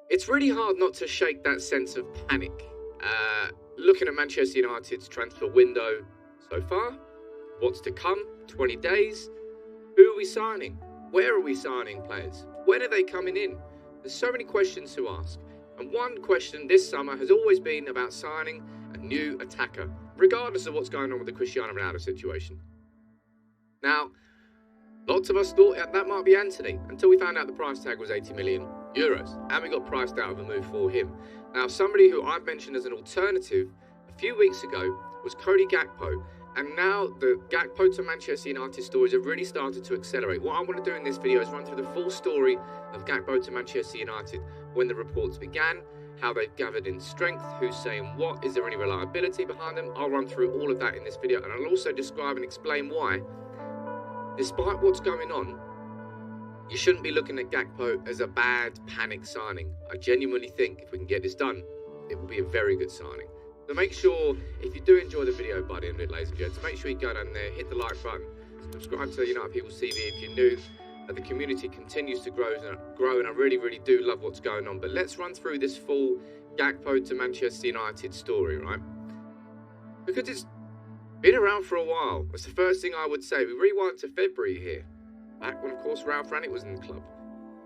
It's really hard not to shake that sense of panic. Looking at Manchester United's transfer window so far, what's to come, 20 days, who are we signing? Where are we signing players? When are they coming in? There's so many questions to ask. And one question this summer has always been about signing a new attacker, regardless of what's going on with the Cristiano Ronaldo situation. Now, lots of us thought that might be Antony, until we found out the price tag was 80 million euros, and we got priced out of a move for him. Now, somebody who I've mentioned as an alternative a few weeks ago was Cody Gakpo, and now the Gakpo to Manchester United stories have really started to accelerate. What I want to do in this video is run through the full story of Gakpo to Manchester United, when the reports began, how they've gathered in strength, who's saying what, is there any reliability behind them. I'll run through all of that in this video, and I'll also describe and explain why, despite what's going on, you shouldn't be looking at Gakpo as a bad panic signing. I genuinely think if we can get this done, it will be a very good signing. So make sure, if you do enjoy the video by the end of it, ladies and gents, make sure you go down there, hit the like button, subscribe to United People's TV if you're new. The community continues to grow, and I really, really do love what's going on. But let's run through this full Gakpo to Manchester United story, right? Because it's been around for a while. That's the first thing I would say. We rewind to February here, back when, of course, Ralf Rangnick was in the club,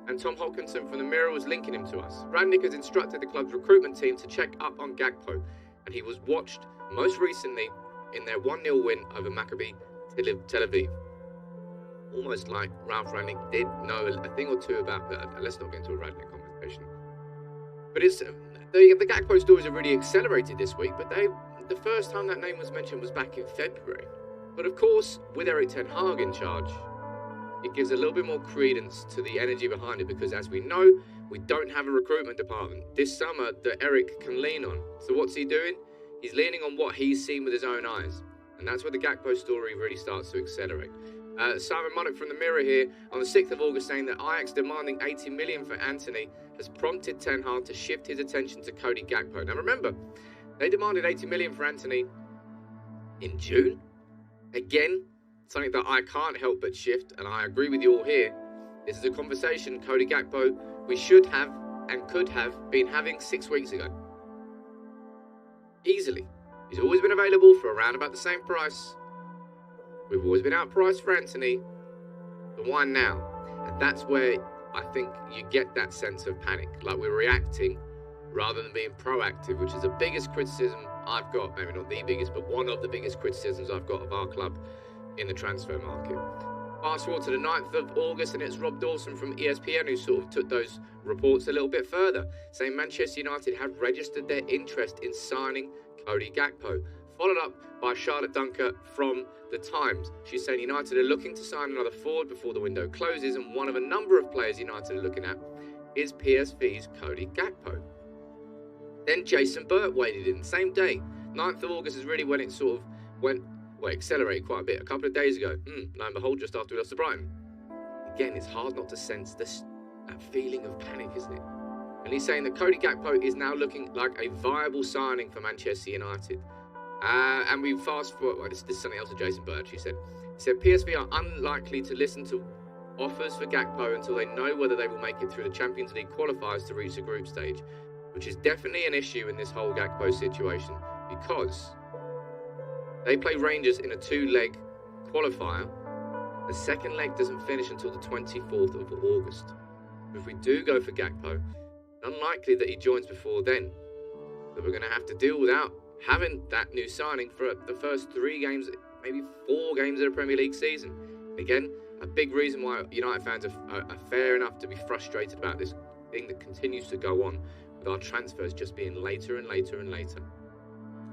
and Tom Hodkinson from the Mirror was linking him to us. Rangnick has instructed the club's recruitment team to check up on Gakpo, and he was watched most recently in their 1-0 win over Maccabi Tel Aviv. Almost like Ralf Rangnick did know a thing or two about that. Let's not get into a Rangnick conversation. But it's the Gakpo stories have really accelerated this week, but the first time that name was mentioned was back in February. But of course, with Erik Ten Hag in charge, it gives a little bit more credence to the energy behind it, because as we know, we don't have a recruitment department this summer that Erik can lean on. So what's he doing? He's leaning on what he's seen with his own eyes. And that's where the Gakpo story really starts to accelerate. Simon Monach from the Mirror here on the 6th of August saying that Ajax demanding 80 million for Antony has prompted Ten Hag to shift his attention to Cody Gakpo. Now remember, they demanded 80 million for Antony in June. Again, something that I can't help but shift, and I agree with you all here. This is a conversation, Cody Gakpo, we should have and could have been having 6 weeks ago. Easily. He's always been available for around about the same price. We've always been outpriced for Antony. But why now? And that's where I think you get that sense of panic. Like we're reacting rather than being proactive, which is the biggest criticism I've got. Maybe not the biggest, but one of the biggest criticisms I've got of our club in the transfer market. Fast forward to the 9th of August, and it's Rob Dawson from ESPN who sort of took those reports a little bit further, saying Manchester United have registered their interest in signing Cody Gakpo. Followed up by Charlotte Dunker from The Times. She's saying United are looking to sign another forward before the window closes, and one of a number of players United are looking at is PSV's Cody Gakpo. Then Jason Burt waded in, same day. 9th of August is really when it sort of accelerated quite a bit. A couple of days ago, lo and behold, just after we lost to Brighton. Again, it's hard not to sense that feeling of panic, isn't it? And he's saying that Cody Gakpo is now looking like a viable signing for Manchester United. And we fast forward, this is something else that Jason Bird, he said PSV are unlikely to listen to offers for Gakpo until they know whether they will make it through the Champions League qualifiers to reach the group stage, which is definitely an issue in this whole Gakpo situation, because they play Rangers in a 2-leg qualifier. The second leg doesn't finish until the 24th of August. If we do go for Gakpo, unlikely that he joins before then. So we're going to have to deal without having that new signing for the first 3 games, maybe 4 games of the Premier League season. Again, a big reason why United fans are fair enough to be frustrated about this thing that continues to go on with our transfers just being later and later and later.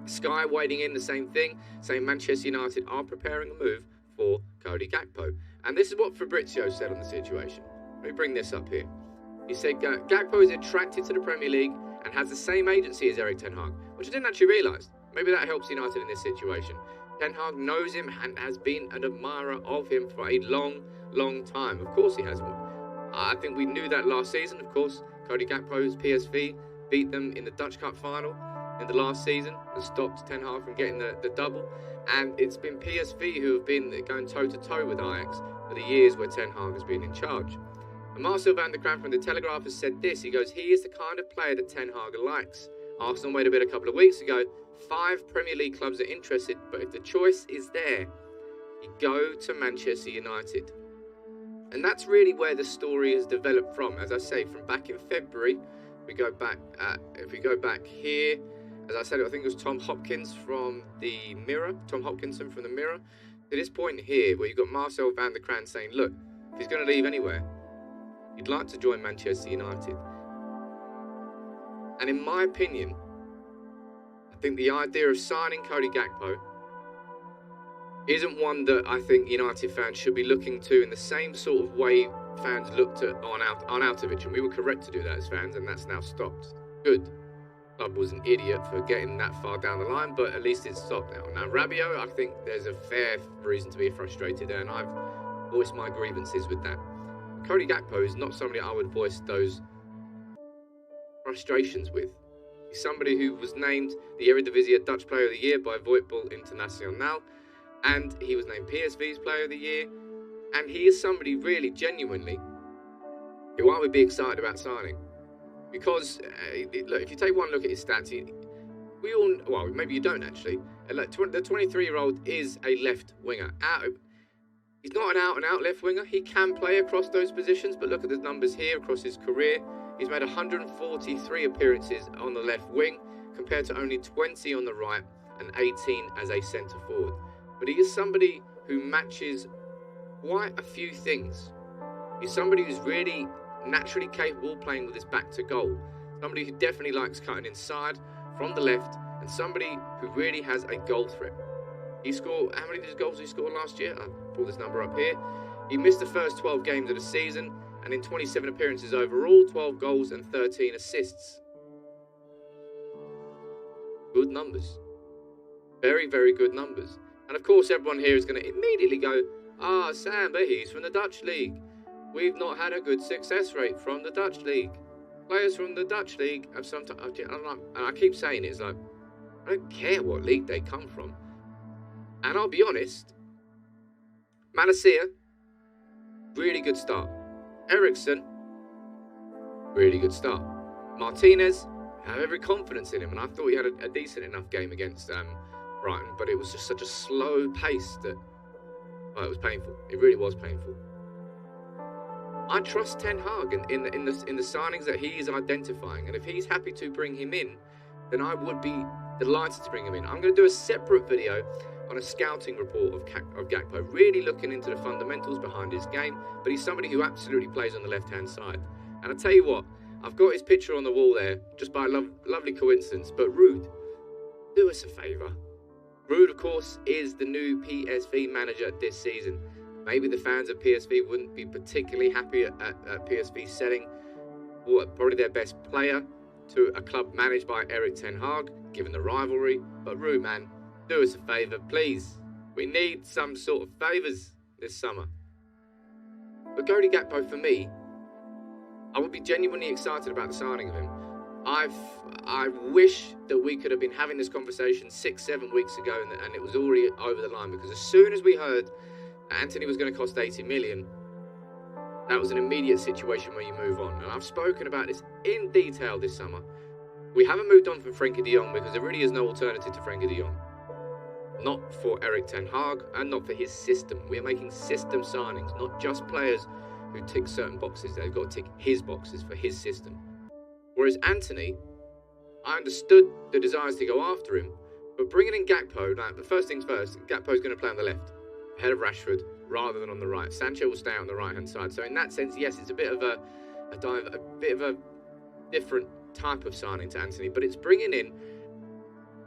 Sky wading in the same thing, saying Manchester United are preparing a move for Cody Gakpo. And this is what Fabrizio said on the situation. Let me bring this up here. He said Gakpo is attracted to the Premier League and has the same agency as Erik Ten Hag, which I didn't actually realise. Maybe that helps United in this situation. Ten Hag knows him and has been an admirer of him for a long, long time. Of course he has. I think we knew that last season, of course. Cody Gakpo's PSV beat them in the Dutch Cup final in the last season and stopped Ten Hag from getting the double. And it's been PSV who have been going toe-to-toe with Ajax for the years where Ten Hag has been in charge. And Marcel van der Kraan from The Telegraph has said this. He goes, he is the kind of player that Ten Hag likes. Arsenal made a bid a couple of weeks ago. 5 Premier League clubs are interested, but if the choice is there, you go to Manchester United. And that's really where the story has developed from. As I say, from back in February, if we go back here, as I said, I think it was Tom Hopkinson from the Mirror, to this point here, where you've got Marcel van der Kraan saying, look, if he's going to leave anywhere, he'd like to join Manchester United. And in my opinion, I think the idea of signing Cody Gakpo isn't one that I think United fans should be looking to in the same sort of way fans looked at on Arnautovic, and we were correct to do that as fans, and that's now stopped. Good. Club was an idiot for getting that far down the line, but at least it's stopped now. Now, Rabiot, I think there's a fair reason to be frustrated, and I've voiced my grievances with that. Cody Gakpo is not somebody I would voice those frustrations with. He's somebody who was named the Eredivisie Dutch Player of the Year by Voetbal International, and he was named PSV's Player of the Year, and he is somebody really, genuinely, who I would be excited about signing. Because, look, if you take one look at his stats, we all, well, maybe you don't actually, the 23-year-old is a left winger. He's not an out-and-out left winger. He can play across those positions, but look at the numbers here across his career. He's made 143 appearances on the left wing, compared to only 20 on the right and 18 as a centre-forward. But he is somebody who matches quite a few things. He's somebody who's really naturally capable of playing with his back to goal. Somebody who definitely likes cutting inside from the left, and somebody who really has a goal threat. He scored, how many goals did he score last year? I'll pull this number up here. He missed the first 12 games of the season, and in 27 appearances overall, 12 goals and 13 assists. Good numbers. Very, very good numbers. And of course, everyone here is going to immediately go, Sam, but he's from the Dutch League. We've not had a good success rate from the Dutch League. Players from the Dutch League have sometimes, and I keep saying it, it's like, I don't care what league they come from. And I'll be honest, Malacia, really good start. Eriksson, really good start. Martinez, I have every confidence in him, and I thought he had a decent enough game against Brighton, but it was just such a slow pace that, well, it was painful. It really was painful. I trust Ten Hag in the signings that he is identifying, and if he's happy to bring him in, then I would be delighted to bring him in. I'm going to do a separate video on a scouting report of Gakpo, really looking into the fundamentals behind his game, but he's somebody who absolutely plays on the left-hand side. And I tell you what, I've got his picture on the wall there, just by a lovely coincidence, but Ruud, do us a favour. Ruud, of course, is the new PSV manager this season. Maybe the fans of PSV wouldn't be particularly happy at PSV selling probably their best player to a club managed by Erik Ten Hag, given the rivalry. But Ruud, man, do us a favour, please. We need some sort of favours this summer. But Cody Gakpo, for me, I would be genuinely excited about the signing of him. I wish that we could have been having this conversation 6-7 weeks ago and it was already over the line, because as soon as we heard Antony was going to cost 80 million, that was an immediate situation where you move on. And I've spoken about this in detail this summer. We haven't moved on from Frenkie de Jong because there really is no alternative to Frenkie de Jong. Not for Erik Ten Hag and not for his system. We are making system signings, not just players who tick certain boxes. They've got to tick his boxes for his system. Whereas Antony, I understood the desires to go after him, but bringing in Gakpo, now the first things first, Gakpo's going to play on the left, ahead of Rashford, rather than on the right. Sancho will stay on the right-hand side. So in that sense, yes, it's a bit of a different type of signing to Antony, but it's bringing in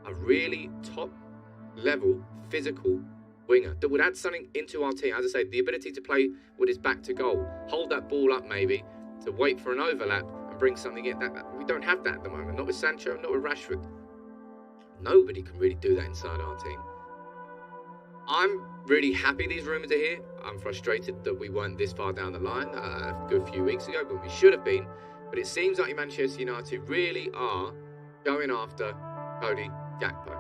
a really top-level, physical winger that would add something into our team. As I say, the ability to play with his back to goal, hold that ball up maybe, to wait for an overlap and bring something in. We don't have that at the moment. Not with Sancho, not with Rashford. Nobody can really do that inside our team. I'm really happy these rumours are here. I'm frustrated that we weren't this far down the line a good few weeks ago, but we should have been. But it seems like Manchester United really are going after Cody Gakpo.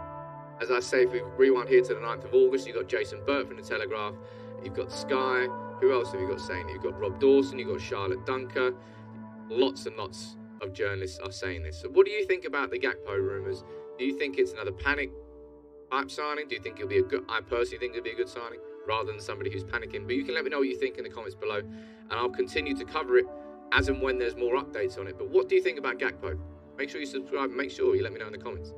As I say, if we rewind here to the 9th of August, you've got Jason Burt from The Telegraph, you've got Sky, Who else have you got saying it? You've got Rob Dawson, you've got Charlotte Dunker. Lots and lots of journalists are saying this. So what do you think about the Gakpo rumours? Do you think it's another panic type signing? Do you think it'll be a good... I personally think it'll be a good signing rather than somebody who's panicking. But you can let me know what you think in the comments below, and I'll continue to cover it as and when there's more updates on it. But what do you think about Gakpo? Make sure you subscribe and make sure you let me know in the comments.